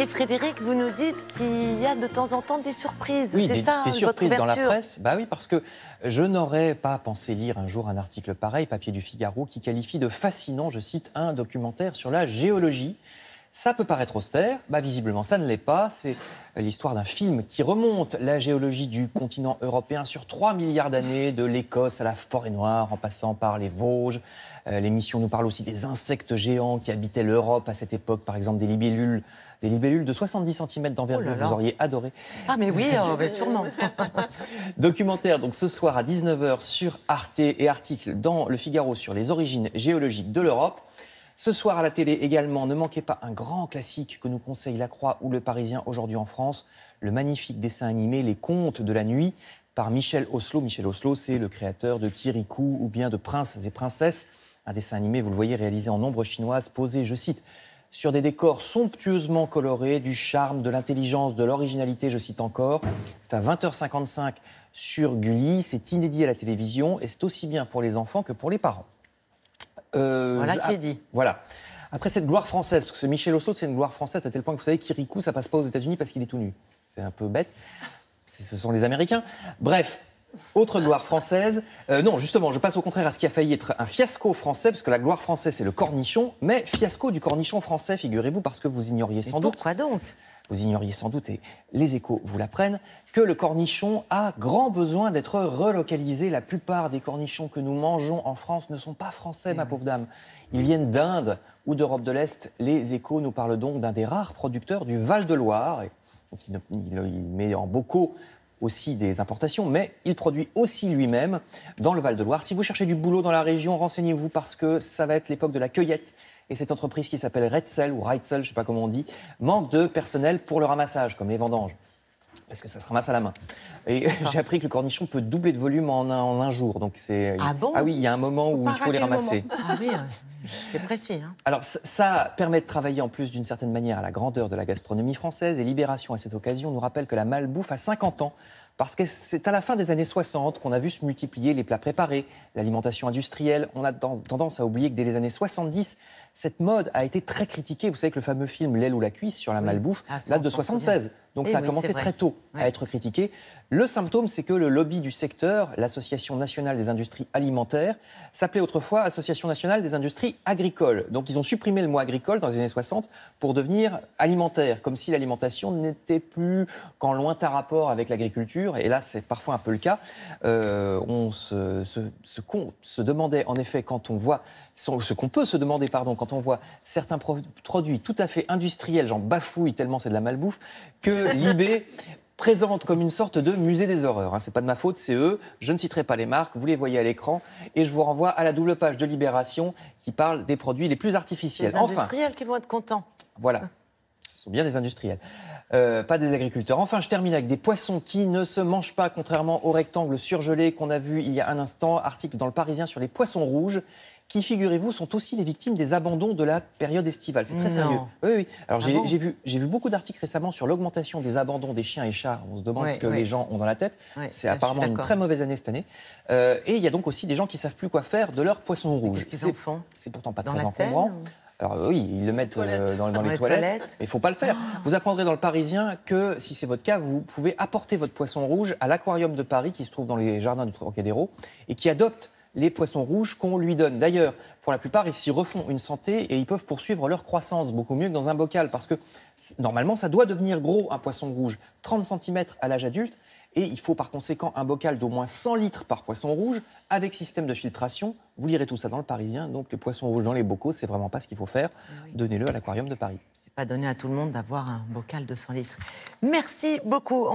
Et Frédéric, vous nous dites qu'il y a de temps en temps des surprises. Oui, c'est ça, des surprises votre dans la ouverture. presse. Bah oui, parce que je n'aurais pas pensé lire un jour un article pareil, papier du Figaro, qui qualifie de fascinant, je cite, un documentaire sur la géologie. Ça peut paraître austère, bah visiblement ça ne l'est pas. C'est l'histoire d'un film qui remonte la géologie du continent européen sur 3 milliards d'années, de l'Écosse à la Forêt Noire, en passant par les Vosges. L'émission nous parle aussi des insectes géants qui habitaient l'Europe à cette époque, par exemple des libellules de 70 cm d'envergure, Oh là là. vous auriez adoré. Ah mais oui, mais sûrement. Documentaire donc ce soir à 19h sur Arte et article dans Le Figaro sur les origines géologiques de l'Europe. Ce soir à la télé également, ne manquez pas un grand classique que nous conseille La Croix ou Le Parisien aujourd'hui en France, le magnifique dessin animé Les Contes de la Nuit par Michel Oslo. Michel Oslo, c'est le créateur de Kirikou ou bien de Princes et Princesses, un dessin animé, vous le voyez, réalisé en ombre chinoise, posé, je cite, sur des décors somptueusement colorés, du charme, de l'intelligence, de l'originalité, je cite encore. C'est à 20h55 sur Gulli, c'est inédit à la télévision et c'est aussi bien pour les enfants que pour les parents. Voilà qui est dit. Voilà. Après cette gloire française, parce que Michel Oslo, c'est une gloire française à tel point que vous savez, Kirikou, ça passe pas aux États-Unis parce qu'il est tout nu. C'est un peu bête. Ce sont les Américains. Bref, autre gloire française. Non, justement, je passe au contraire à ce qui a failli être un fiasco français, parce que la gloire française, c'est le cornichon, mais fiasco du cornichon français, figurez-vous, parce que vous ignoriez sans doute. Pourquoi donc? Vous ignoriez sans doute, et les échos vous l'apprennent, que le cornichon a grand besoin d'être relocalisé. La plupart des cornichons que nous mangeons en France ne sont pas français, ma pauvre dame. Ils viennent d'Inde ou d'Europe de l'Est. Les échos nous parlent donc d'un des rares producteurs du Val-de-Loire. Il met en bocaux aussi des importations, mais il produit aussi lui-même dans le Val-de-Loire. Si vous cherchez du boulot dans la région, renseignez-vous parce que ça va être l'époque de la cueillette. Et cette entreprise qui s'appelle Retzel ou Reitzel, je ne sais pas comment on dit, manque de personnel pour le ramassage, comme les vendanges. Parce que ça se ramasse à la main. Et j'ai appris que le cornichon peut doubler de volume en un jour. Donc Ah bon? Ah oui, il y a un moment où il faut les ramasser. Ah oui, c'est précis. Hein. Alors ça permet de travailler en plus d'une certaine manière à la grandeur de la gastronomie française. Et Libération, à cette occasion, nous rappelle que la malbouffe a 50 ans. Parce que c'est à la fin des années 60 qu'on a vu se multiplier les plats préparés, l'alimentation industrielle. On a tendance à oublier que dès les années 70, cette mode a été très critiquée. Vous savez que le fameux film L'aile ou la cuisse sur la malbouffe date de 76. Donc ça a commencé très tôt à être critiqué. Le symptôme, c'est que le lobby du secteur, l'Association nationale des industries alimentaires, s'appelait autrefois Association nationale des industries agricoles. Donc ils ont supprimé le mot agricole dans les années 60 pour devenir alimentaire, comme si l'alimentation n'était plus qu'en lointain rapport avec l'agriculture. Et là, c'est parfois un peu le cas. On se demandait en effet quand on voit ce qu'on peut se demander, pardon, quand on voit certains produits tout à fait industriels, j'en bafouille tellement c'est de la malbouffe, que Libé présente comme une sorte de musée des horreurs. C'est pas de ma faute, c'est eux. Je ne citerai pas les marques, vous les voyez à l'écran. Et je vous renvoie à la double page de Libération qui parle des produits les plus artificiels. Les industriels qui vont être contents. Voilà, ce sont bien des industriels. Pas des agriculteurs. Enfin, je termine avec des poissons qui ne se mangent pas, contrairement au rectangle surgelé qu'on a vu il y a un instant. Article dans Le Parisien sur les poissons rouges, qui, figurez-vous, sont aussi les victimes des abandons de la période estivale. C'est très sérieux. Oui, oui. Alors, j'ai vu beaucoup d'articles récemment sur l'augmentation des abandons des chiens et chats. On se demande ce que les gens ont dans la tête. C'est apparemment une très mauvaise année cette année. Et il y a donc aussi des gens qui ne savent plus quoi faire de leurs poissons rouges. Qu'est-ce qu'ils en font? C'est pourtant pas dans très la encombrant. Seine, Alors oui, ils le mettent dans les toilettes, mais il ne faut pas le faire. Vous apprendrez dans Le Parisien que, si c'est votre cas, vous pouvez apporter votre poisson rouge à l'Aquarium de Paris, qui se trouve dans les jardins du Trocadéro, et qui adopte les poissons rouges qu'on lui donne. D'ailleurs, pour la plupart, ils s'y refont une santé et ils peuvent poursuivre leur croissance beaucoup mieux que dans un bocal, parce que normalement, ça doit devenir gros, un poisson rouge, 30 cm à l'âge adulte, et il faut par conséquent un bocal d'au moins 100 litres par poisson rouge, avec système de filtration. Vous lirez tout ça dans Le Parisien, donc les poissons rouges dans les bocaux, c'est vraiment pas ce qu'il faut faire. Donnez-le à l'Aquarium de Paris. C'est pas donné à tout le monde d'avoir un bocal de 100 litres. Merci beaucoup.